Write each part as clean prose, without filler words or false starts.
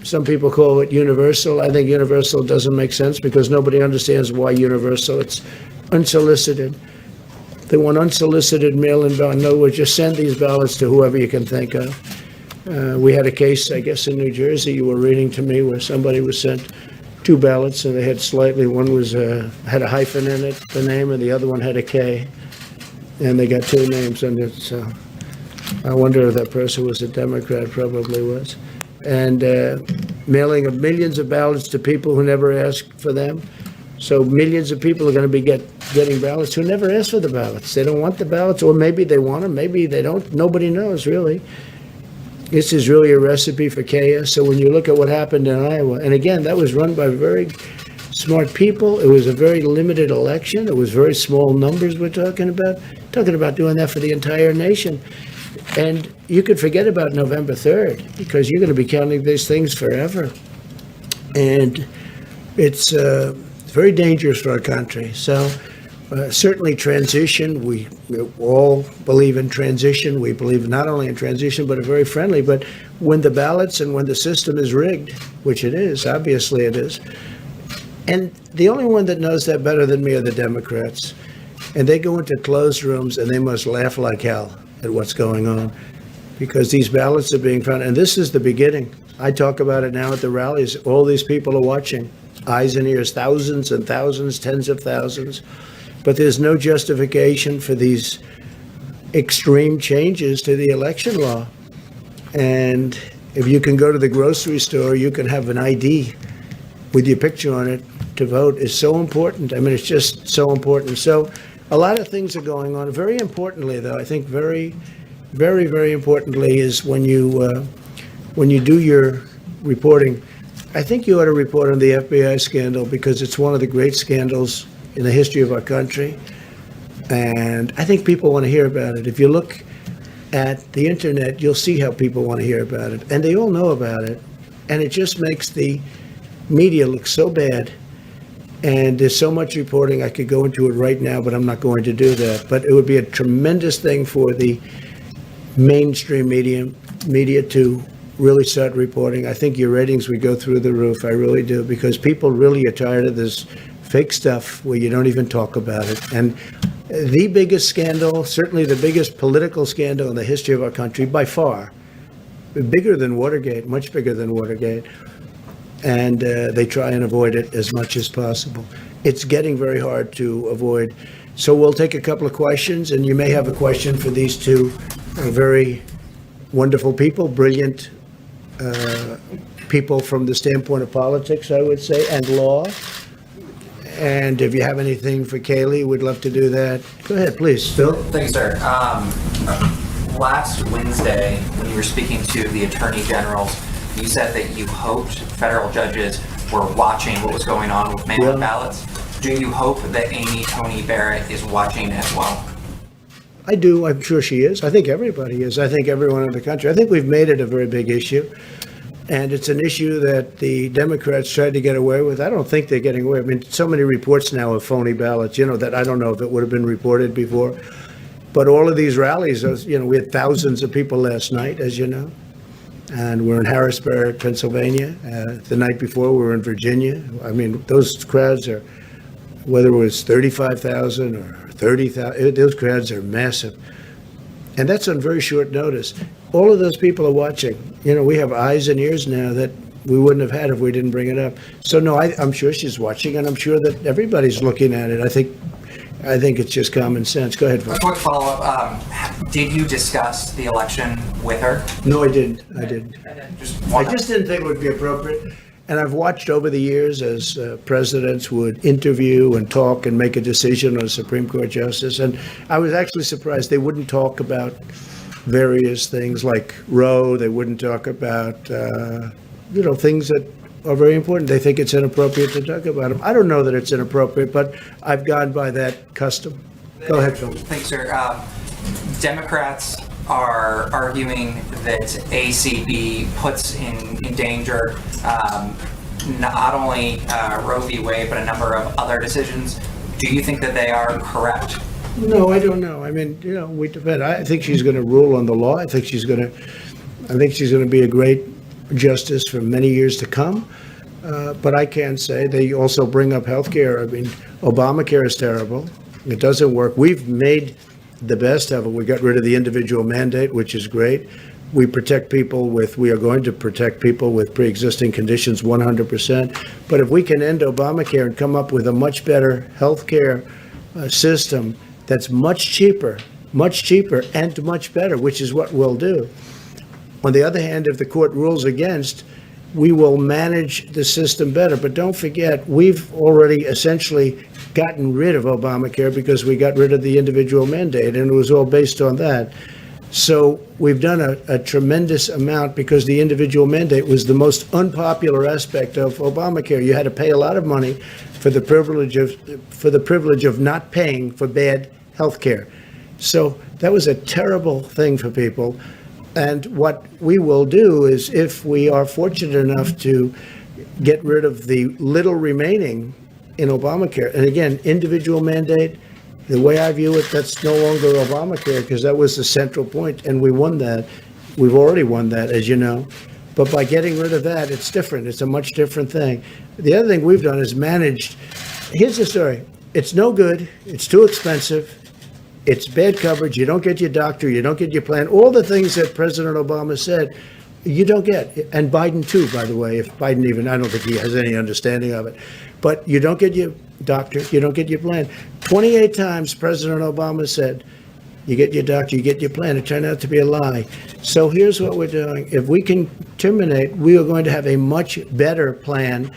Some people call it universal. I think universal doesn't make sense because nobody understands why universal. It's unsolicited. They want unsolicited mail-in ballot. In other words, just send these ballots to whoever you can think of. We had a case, I guess, in New Jersey you were reading to me where somebody was sent two ballots and they had one was had a hyphen in it, the name, and the other one had a K. And they got two names on it. So I wonder if that person was a Democrat, probably was. And mailing of millions of ballots to people who never asked for them. So millions of people are going to be getting ballots who never asked for the ballots. They don't want the ballots, or maybe they want them, maybe they don't. Nobody knows, really. This is really a recipe for chaos. So when you look at what happened in Iowa, and again, that was run by very smart people. It was a very limited election. It was very small numbers we're talking about doing that for the entire nation. And you could forget about November 3rd because you're going to be counting these things forever. And it's very dangerous for our country. So certainly transition, we all believe in transition. We believe not only in transition, but a very friendly. But when the ballots and when the system is rigged, which it is, obviously it is, and the only one that knows that better than me are the Democrats. And they go into closed rooms and they must laugh like hell at what's going on because these ballots are being found. And this is the beginning. I talk about it now at the rallies. All these people are watching, eyes and ears, thousands and thousands, tens of thousands. But there's no justification for these extreme changes to the election law. And if you can go to the grocery store, you can have an ID with your picture on it to vote is so important. I mean, it's just so important. So a lot of things are going on. Very importantly, though, I think very, very, very importantly is when you do your reporting, I think you ought to report on the FBI scandal because it's one of the great scandals in the history of our country. And I think people want to hear about it. If you look at the internet, you'll see how people want to hear about it. And they all know about it. And it just makes the media look so bad. And there's so much reporting, I could go into it right now, but I'm not going to do that. But it would be a tremendous thing for the mainstream media to really start reporting. I think your ratings would go through the roof. I really do, because people really are tired of this fake stuff where you don't even talk about it. And the biggest scandal, certainly the biggest political scandal in the history of our country by far, bigger than Watergate, much bigger than Watergate. And they try and avoid it as much as possible. It's getting very hard to avoid. So we'll take a couple of questions, and you may have a question for these two very wonderful people, brilliant people from the standpoint of politics, I would say, and law. And if you have anything for Kayleigh, we'd love to do that. Go ahead, please, Phil. Thanks, sir. Last Wednesday, when you were speaking to the attorney generals, you said that you hoped federal judges were watching what was going on with mail-in ballots. Do you hope that Amy Coney Barrett is watching as well? I do. I'm sure she is. I think everybody is. I think everyone in the country. I think we've made it a very big issue. And it's an issue that the Democrats tried to get away with. I don't think they're getting away. I mean, so many reports now of phony ballots, that I don't know if it would have been reported before. But all of these rallies, we had thousands of people last night, as you know. And we're in Harrisburg, Pennsylvania. The night before, we were in Virginia. I mean, those crowds are, whether it was 35,000 or 30,000, those crowds are massive. And that's on very short notice. All of those people are watching. We have eyes and ears now that we wouldn't have had if we didn't bring it up. So, no, I'm sure she's watching, and I'm sure that everybody's looking at it. I think it's just common sense. Go ahead, Frank. A quick follow-up. Did you discuss the election with her? No, I didn't. I just didn't think it would be appropriate. And I've watched over the years as presidents would interview and talk and make a decision on a Supreme Court justice. And I was actually surprised they wouldn't talk about various things like Roe. They wouldn't talk about, things that are very important. They think it's inappropriate to talk about them. I don't know that it's inappropriate, but I've gone by that custom. Go ahead, Phil. Thanks, sir. Democrats are arguing that ACB puts in danger not only Roe v. Wade, but a number of other decisions. Do you think that they are correct? No, I don't know. I mean, we depend. I think she's going to rule on the law. I think she's going to be a great justice for many years to come. But I can say they also bring up healthcare. I mean, Obamacare is terrible. It doesn't work. We've made the best of it. We got rid of the individual mandate, which is great. We are going to protect people with pre-existing conditions 100%. But if we can end Obamacare and come up with a much better healthcare system that's much cheaper and much better, which is what we'll do. On the other hand, if the court rules against, we will manage the system better. But don't forget, we've already essentially gotten rid of Obamacare because we got rid of the individual mandate, and it was all based on that. So we've done a tremendous amount because the individual mandate was the most unpopular aspect of Obamacare. You had to pay a lot of money for the privilege of not paying for bad health care. So that was a terrible thing for people. And what we will do is, if we are fortunate enough to get rid of the little remaining in Obamacare, and again, individual mandate, the way I view it, that's no longer Obamacare, because that was the central point, and we won that. We've already won that, as you know. But by getting rid of that, it's different. It's a much different thing. The other thing we've done is managed. Here's the story. It's no good. It's too expensive. It's bad coverage. You don't get your doctor. You don't get your plan. All the things that President Obama said, you don't get. And Biden, too, by the way. If Biden even, I don't think he has any understanding of it. But you don't get your doctor. You don't get your plan. 28 times President Obama said, you get your doctor, you get your plan. It turned out to be a lie. So here's what we're doing. If we can terminate, we are going to have a much better plan.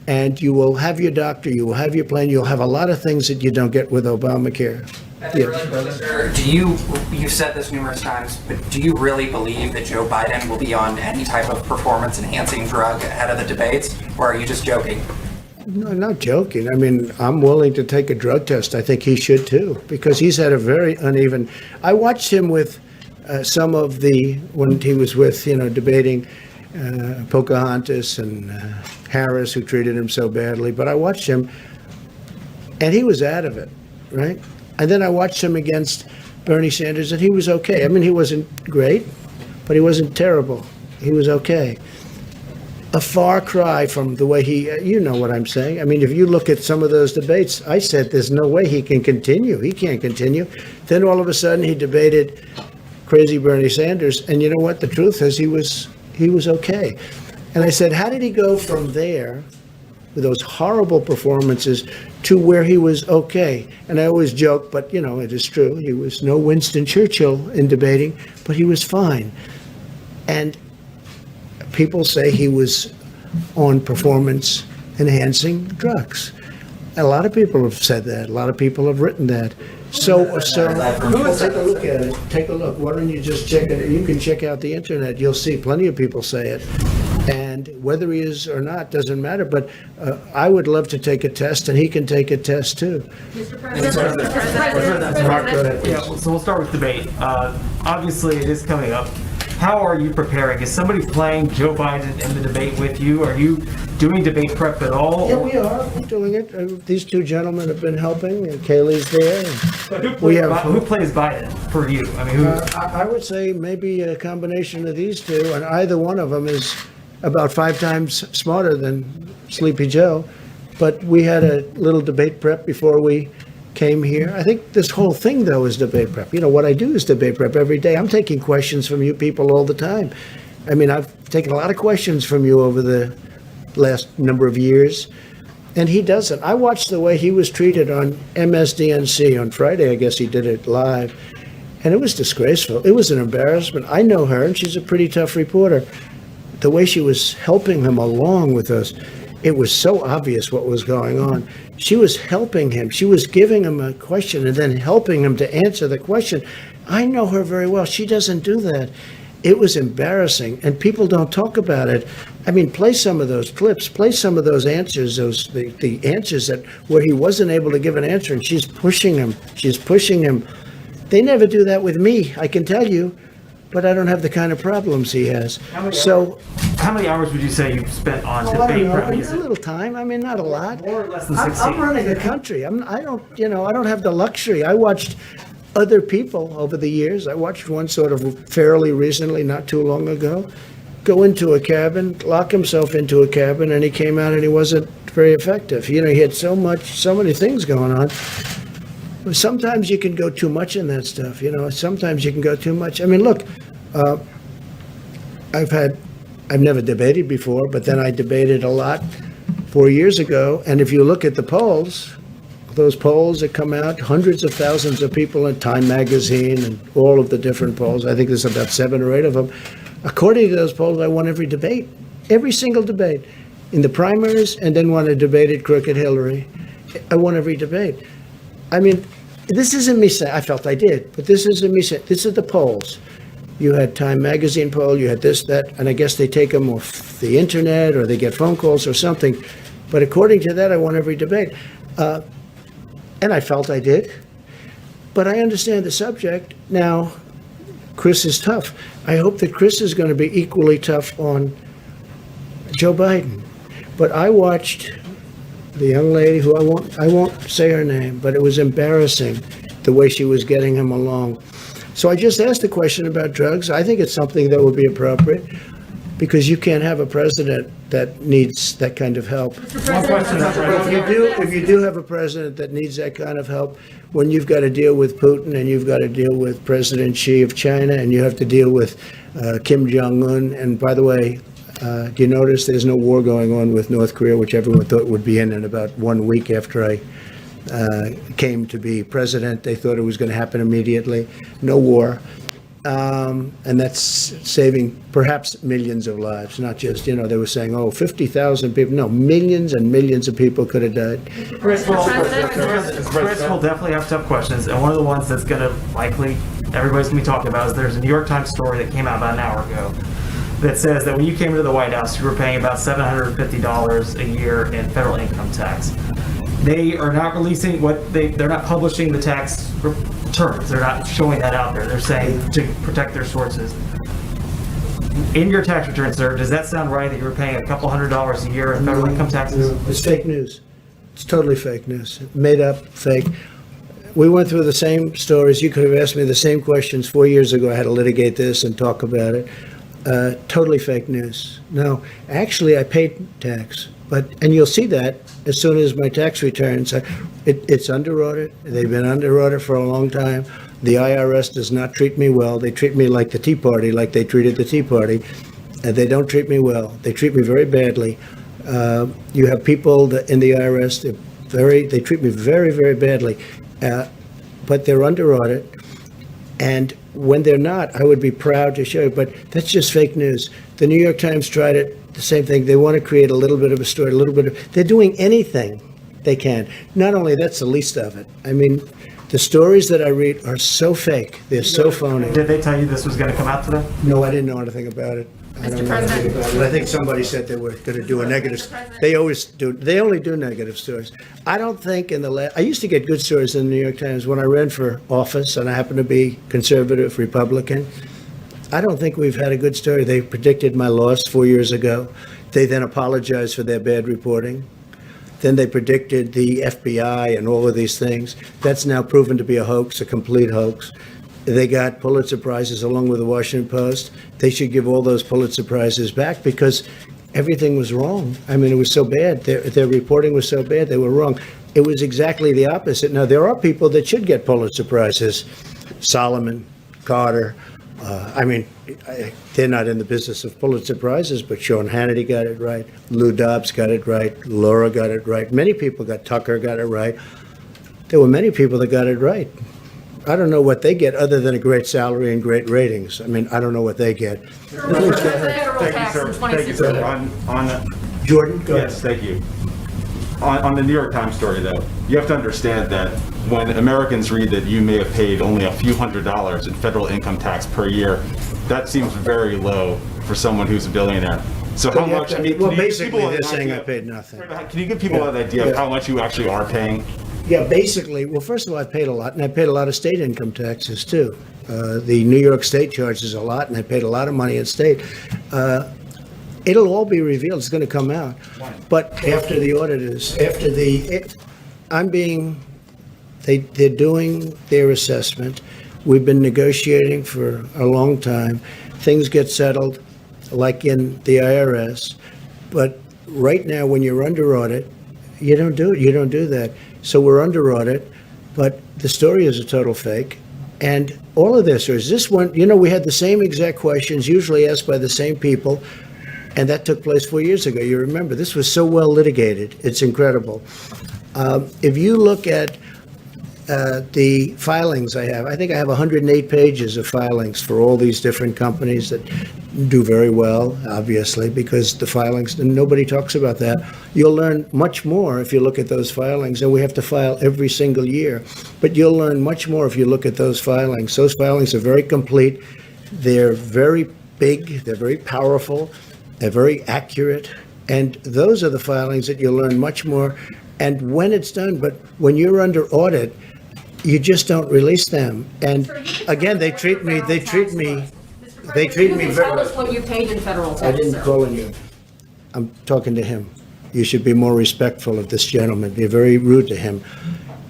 And you will have your doctor, you will have your plan, you'll have a lot of things that you don't get with Obamacare. You've said this numerous times, but do you really believe that Joe Biden will be on any type of performance-enhancing drug ahead of the debates, or are you just joking? No, I'm not joking. I mean, I'm willing to take a drug test. I think he should too, because he's had a very uneven. I watched him with when he was with, debating Pocahontas and Harris, who treated him so badly. But I watched him, and he was out of it, right? And then I watched him against Bernie Sanders, and he was okay. I mean, he wasn't great, but he wasn't terrible. He was okay. A far cry from the way you know what I'm saying. I mean, if you look at some of those debates, I said there's no way he can continue. He can't continue. Then all of a sudden he debated crazy Bernie Sanders, and you know what? The truth is he was okay. And I said, how did he go from there with those horrible performances to where he was okay? And I always joke, but it is true. He was no Winston Churchill in debating, but he was fine. And people say he was on performance-enhancing drugs. A lot of people have said that. A lot of people have written that. So take a look at it. Take a look. Why don't you just check it? You can check out the internet. You'll see plenty of people say it. And whether he is or not doesn't matter. But I would love to take a test, and he can take a test too. Mr. President. Mark, go ahead, please. Yeah, so we'll start with debate. Obviously, it is coming up. How are you preparing? Is somebody playing Joe Biden in the debate with you? Are you doing debate prep at all? Yeah, we are. We're doing it. These two gentlemen have been helping, and Kayleigh's there. But who plays Biden for you? I mean, who? I would say maybe a combination of these two, and either one of them is about 5 times smarter than Sleepy Joe. But we had a little debate prep before we came here. I think this whole thing, though, is debate prep. What I do is debate prep every day. I'm taking questions from you people all the time. I mean, I've taken a lot of questions from you over the last number of years, and he doesn't. I watched the way he was treated on MSDNC on Friday. I guess he did it live, and it was disgraceful. It was an embarrassment. I know her, and she's a pretty tough reporter. The way she was helping him along with us, it was so obvious what was going on. She was helping him. She was giving him a question and then helping him to answer the question. I know her very well. She doesn't do that. It was embarrassing, and people don't talk about it. I mean, play some of those clips, play some of those answers, the answers that where he wasn't able to give an answer, and she's pushing him. She's pushing him. They never do that with me, I can tell you, but I don't have the kind of problems he has. How many hours would you say you've spent on I don't debate know, prep? a little time. I mean, not a lot. More or less than I'm 16. running a country. I don't have the luxury. I watched other people over the years. I watched one sort of fairly recently, not too long ago. go into a cabin, lock himself into a cabin, and he came out and he wasn't very effective. You know, he had so many things going on. But sometimes you can go too much in that stuff, you know, sometimes you can go too much. I mean, look, I've never debated before, but then I debated a lot 4 years ago. And if you look at the polls, those polls that come out, hundreds of thousands of people in Time Magazine and all of the different polls, I think there's about 7 or 8 of them. According to those polls, I won every debate, every single debate in the primaries, and then when I debated Crooked Hillary, I won every debate. I mean, this isn't me saying, I felt I did, but this isn't me saying, this is the polls. You had Time Magazine poll, you had this, that, and I guess they take them off the internet or they get phone calls or something. But according to that, I won every debate. And I felt I did. But I understand the subject. Now, Chris is tough. I hope that Chris is going to be equally tough on Joe Biden. But I watched the young lady who I won't say her name, but it was embarrassing the way she was getting him along. So I just asked a question about drugs. I think it's something that would be appropriate because you can't have a president that needs that kind of help. One question. If you do have a president that needs that kind of help, when you've got to deal with Putin and you've got to deal with President Xi of China and you have to deal with Kim Jong-un, and by the way, do you notice there's no war going on with North Korea, which everyone thought would be in about 1 week after I came to be president. They thought it was going to happen immediately. No war. And that's saving perhaps millions of lives, not just, you know, they were saying, oh, 50,000 people. No, millions and millions of people could have died. Chris will definitely have tough questions, and one of the ones that's going to likely everybody's going to be talking about is there's a New York Times story that came out about an hour ago that says that when you came into the White House, you were paying about $750 a year in federal income tax. They are not releasing they're not publishing the tax returns. They're not showing that out there. They're saying to protect their sources. In your tax return, sir, does that sound right that you were paying a couple $100s a year in federal income taxes? It's fake news. It's totally fake news. Made up, fake. We went through the same stories. You could have asked me the same questions 4 years ago. I had to litigate this and talk about it. Totally fake news. No, actually, I paid tax. And you'll see that as soon as my tax returns, it's under audit. They've been under audit for a long time. The IRS does not treat me well. They treat me like the Tea Party, like they treated the Tea Party. They don't treat me well. They treat me very badly. You have people in the IRS, they treat me very, very badly. But they're under audit. And when they're not, I would be proud to show you, but that's just fake news. The New York Times tried it. The same thing. They want to create a little bit of a story, they're doing anything they can. Not only that's the least of it. I mean, the stories that I read are so fake. They're so phony. Did they tell you this was going to come out today? No, I didn't know anything about it. I don't know anything about it. I think somebody said they were going to do a negative. They always do. They only do negative stories. I don't think I used to get good stories in the New York Times when I ran for office, and I happened to be conservative Republican. I don't think we've had a good story. They predicted my loss 4 years ago. They then apologized for their bad reporting. Then they predicted the FBI and all of these things. That's now proven to be a hoax, a complete hoax. They got Pulitzer Prizes along with the Washington Post. They should give all those Pulitzer Prizes back because everything was wrong. I mean, it was so bad. Their reporting was so bad, they were wrong. It was exactly the opposite. Now, there are people that should get Pulitzer Prizes. Solomon, Carter. They're not in the business of Pulitzer Prizes, but Sean Hannity got it right. Lou Dobbs got it right. Laura got it right. Many people Tucker got it right. There were many people that got it right. I don't know what they get other than a great salary and great ratings. I mean, I don't know what they get. Federal tax in Thank you, 2016. sir. On Jordan, go ahead. yes, thank you. On the New York Times story, though, you have to understand that when Americans read that you may have paid only a few $100s in federal income tax per year, that seems very low for someone who's a billionaire. So how much? I mean, Well, can you give basically, people they're an saying I idea- paid nothing. Can you give people an idea of how much you actually are paying? Yeah, basically, well, first of all, I paid a lot, and I paid a lot of state income taxes, too. The New York State charges a lot, and I paid a lot of money in state. It'll all be revealed. It's going to come out. But after the auditors, they're doing their assessment. We've been negotiating for a long time. Things get settled. like in the IRS. But right now, when you're under audit, you don't do it. You don't do that. So we're under audit, but the story is a total fake. And all of this, or is this one, we had the same exact questions, usually asked by the same people, and that took place 4 years ago. You remember, this was so well litigated. It's incredible. If you look at the filings I think I have 108 pages of filings for all these different companies that do very well, obviously, because the filings, and nobody talks about that. You'll learn much more if you look at those filings, and we have to file every single year. But you'll learn much more if you look at those filings. Those filings are very complete. They're very big. They're very powerful. They're very accurate. And those are the filings that you'll learn much more. And when it's done, but when you're under audit, you just don't release them. And again, they treat me You can tell us what you paid in federal I tax, didn't sir. call you. I'm talking to him. You should be more respectful of this gentleman. You're very rude to him.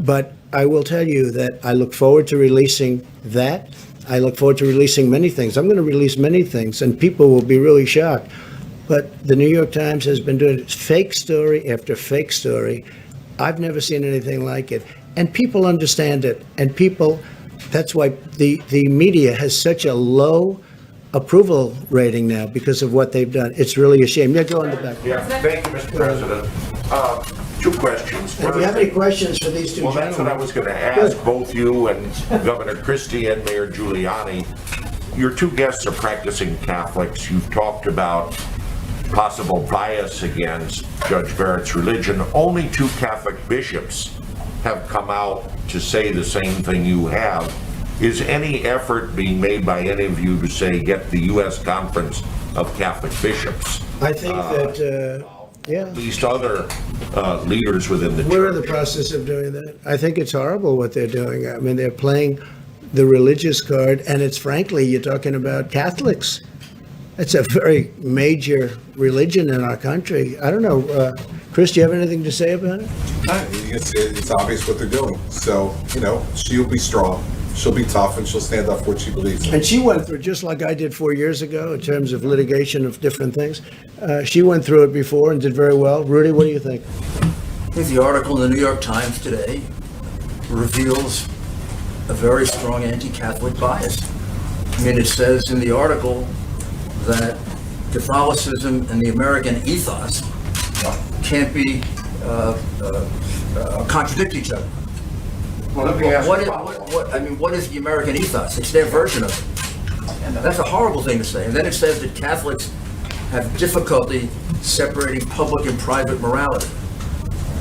But I will tell you that I look forward to releasing that. I look forward to releasing many things. I'm going to release many things, and people will be really shocked. But the New York Times has been doing fake story after fake story. I've never seen anything like it. And people understand it. And people, that's why the media has such a low approval rating now because of what they've done. It's really a shame. Yeah, go on the back. Yeah, thank you, Mr. President. Two questions. If you have any questions for these two Well, gentlemen. that's what I was going to ask, both you and Governor Christie and Mayor Giuliani. Your two guests are practicing Catholics. You've talked about possible bias against Judge Barrett's religion. Only two Catholic bishops have come out to say the same thing you have. Is any effort being made by any of you to say, get the U.S. Conference of Catholic Bishops, I think that, yeah, at least other leaders within the church? we're in the process of doing that. I think it's horrible what they're doing. I mean, they're playing the religious card, and it's frankly, you're talking about Catholics. It's a very major religion in our country. I don't know, Chris, do you have anything to say about it? It's obvious what they're doing. So, she'll be strong, she'll be tough, and she'll stand up for what she believes in. And she went through, just like I did 4 years ago, in terms of litigation of different things. She went through it before and did very well. Rudy, what do you think? I think the article in the New York Times today reveals a very strong anti-Catholic bias. I mean, it says in the article that Catholicism and the American ethos can't be contradict each other. Well, let me ask What is the American ethos? It's their version of it. That's a horrible thing to say. And then it says that Catholics have difficulty separating public and private morality.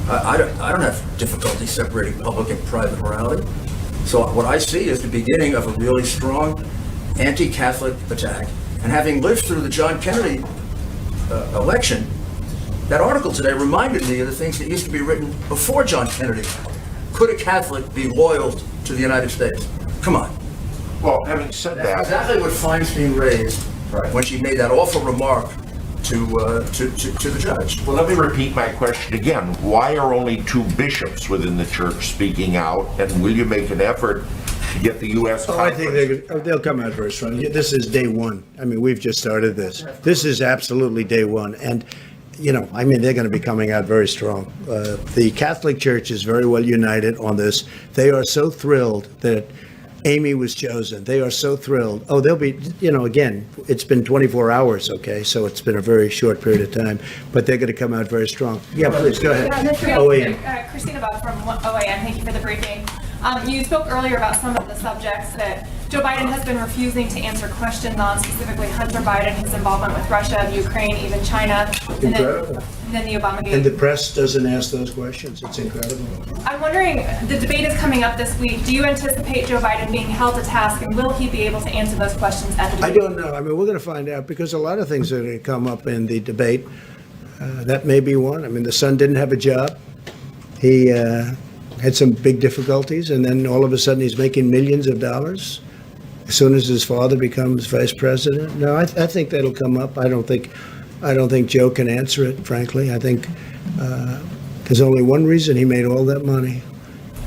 I don't have difficulty separating public and private morality. So what I see is the beginning of a really strong anti-Catholic attack. And having lived through the John Kennedy election, that article today reminded me of the things that used to be written before John Kennedy. Could a Catholic be loyal to the United States? Come on. Well, having said That's that, exactly what Feinstein raised when she made that awful remark to the judge. well, let me repeat my question again. Why are only two bishops within the church speaking out, and will you make an effort to get the U.S. I Conference? think they'll come out very strong. This is day one. I mean, we've just started this. This is absolutely day one. And, they're going to be coming out very strong. The Catholic Church is very well united on this. They are so thrilled that Amy was chosen. They are so thrilled. Oh, they'll be, again, it's been 24 hours, okay? So it's been a very short period of time, but they're going to come out very strong. Yeah, please, go ahead. OAN. Christina Buck from OAN, thank you for the briefing. You spoke earlier about some of the subjects that Joe Biden has been refusing to answer questions on, specifically Hunter Biden, his involvement with Russia, Ukraine, even China, and Incredible. then the Obamagate. And the press doesn't ask those questions. It's incredible. I'm wondering, the debate is coming up this week. Do you anticipate Joe Biden being held to task, and will he be able to answer those questions at the I debate? don't know. I mean, we're going to find out because a lot of things are going to come up in the debate. That may be one. I mean, the son didn't have a job. He had some big difficulties, and then all of a sudden he's making millions of dollars as soon as his father becomes vice president. No, I think that'll come up. I don't think Joe can answer it, frankly. I think there's only one reason he made all that money.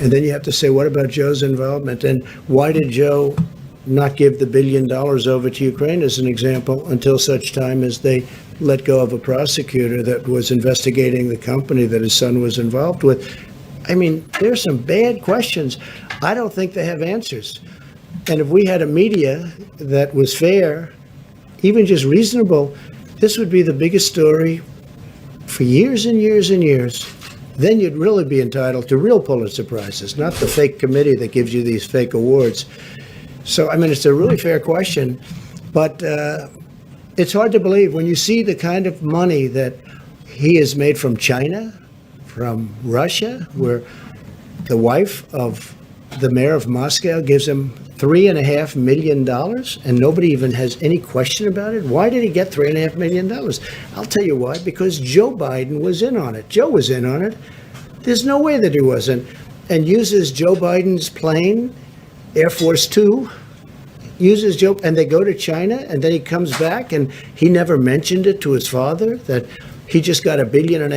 And then you have to say, what about Joe's involvement? And why did Joe not give the $1 billion over to Ukraine, as an example, until such time as they let go of a prosecutor that was investigating the company that his son was involved with. I mean, there's some bad questions. I don't think they have answers. And if we had a media that was fair, even just reasonable, this would be the biggest story for years and years and years. Then you'd really be entitled to real Pulitzer Prizes, not the fake committee that gives you these fake awards. So, I mean, it's a really fair question, but it's hard to believe when you see the kind of money that he has made from China, from Russia, where the wife of the mayor of Moscow gives him $3.5 million, and nobody even has any question about it. Why did he get $3.5 million? I'll tell you why, because Joe Biden was in on it. Joe was in on it. There's no way that he wasn't. And uses Joe Biden's plane, Air Force Two, uses Joe, and they go to China, and then he comes back, and he never mentioned it to his father, that he just got $1.5 billion,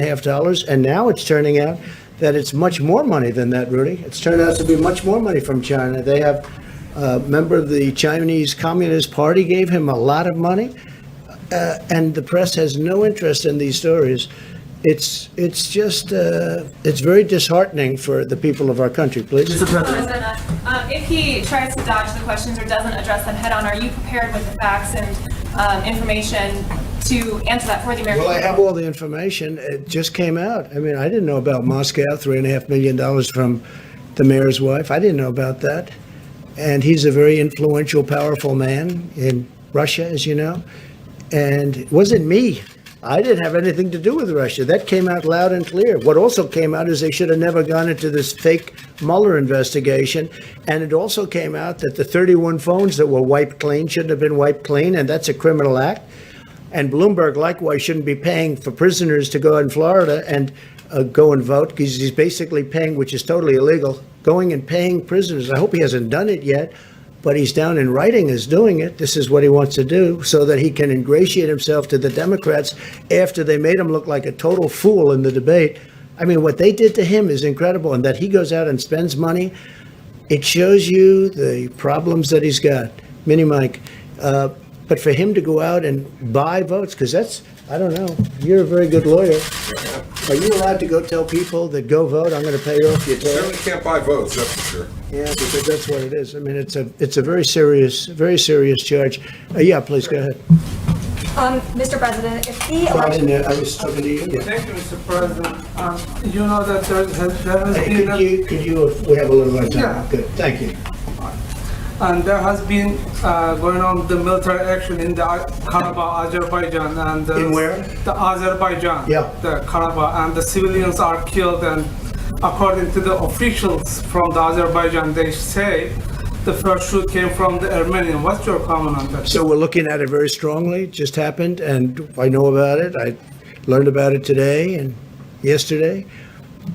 and now it's turning out that it's much more money than that, Rudy. It's turned out to be much more money from China. They have a member of the Chinese Communist Party gave him a lot of money, and the press has no interest in these stories. It's just, it's very disheartening for the people of our country, please. Mr. President. If he tries to dodge the questions or doesn't address them head on, are you prepared with the facts and information to answer that for the American Well, I people? have all the information. It just came out. I mean, I didn't know about Moscow, $3.5 million from the mayor's wife. I didn't know about that. And he's a very influential, powerful man in Russia, as you know. And it wasn't me. I didn't have anything to do with Russia. That came out loud and clear. What also came out is they should have never gone into this fake Mueller investigation. And it also came out that the 31 phones that were wiped clean shouldn't have been wiped clean, and that's a criminal act. And Bloomberg likewise shouldn't be paying for prisoners to go in Florida and go and vote, because he's basically paying, which is totally illegal, going and paying prisoners. I hope he hasn't done it yet, but he's down in writing is doing it. This is what he wants to do so that he can ingratiate himself to the Democrats after they made him look like a total fool in the debate. I mean, what they did to him is incredible, and that he goes out and spends money, it shows you the problems that he's got. Mini Mike. But for him to go out and buy votes, because that's, I don't know, you're a very good lawyer. Are you allowed to go tell people that go vote, I'm going to pay off your Certainly tab? can't buy votes, that's for sure. Yeah, because that's what it is. I mean, it's a very serious charge. Yeah, please, go ahead. Mr. President, if the I election, was talking to you. Yeah. Thank you, Mr. President. You know that there has Hey, been, could you, we have a little more time. Yeah. Good, thank you. and there has been going on the military action in the Karabakh, Azerbaijan, and In where? the Azerbaijan, Yeah. the Karabakh, and the civilians are killed. And according to the officials from the Azerbaijan, they say the first shoot came from the Armenian. What's your comment on that? So we're looking at it very strongly. It just happened, and I know about it. I learned about it today and yesterday,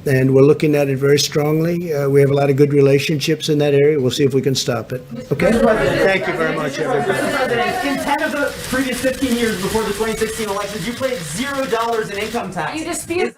and we're looking at it very strongly. We have a lot of good relationships in that area. We'll see if we can stop it. Okay? Thank you very much, everybody. Mr. President, in 10 of the previous 15 years before the 2016 elections, you paid $0 in income tax. you dispute